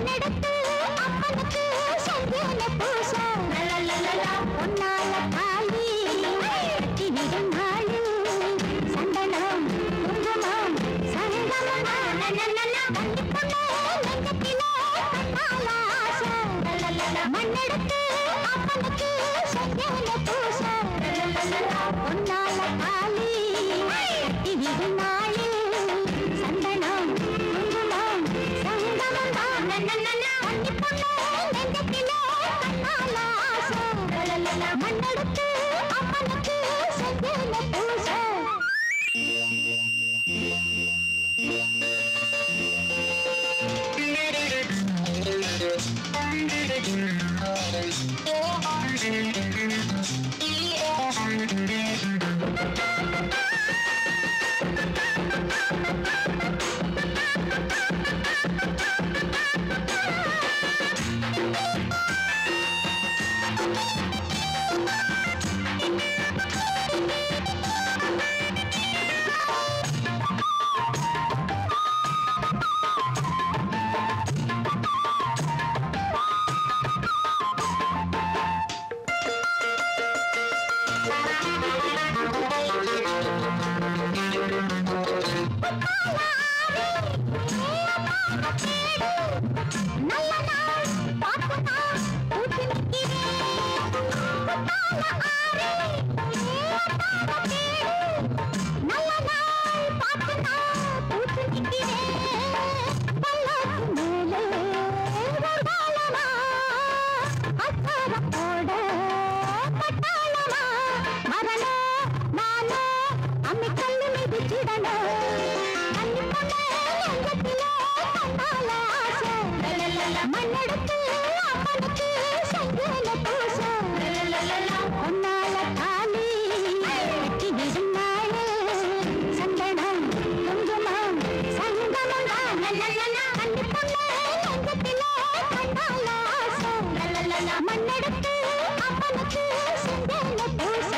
மண்ணெடுத்து அம்மனுக்கு செஞ்சேன பூச பொன்னால தாலி கட்டி விடும் நாள் சந்தனம் குங்குமம் சங்கமம் மண்ணெடுத்து அம்மனுக்கு செஞ்சேன பூச பொன்னால தாலி கட்டி விடும் நாள் சந்தனம் குங்குமம் சங்கமம் மண்ணெடுத்து அம்மனுக்கு செஞ்சேன பூச மண்ணெடுத்து அம்மனுக்கு செஞ்சேன பூச பொன்னால தாலி கட்டி விடும் நாள் சந்தனம் குங்குமம் சங்கமம் கண்ணி பொண்ணு நெஞ்சத்திலே கண்டால ஆசை மண்ணெடுத்து அம்மனுக்கு செஞ்சேன பூச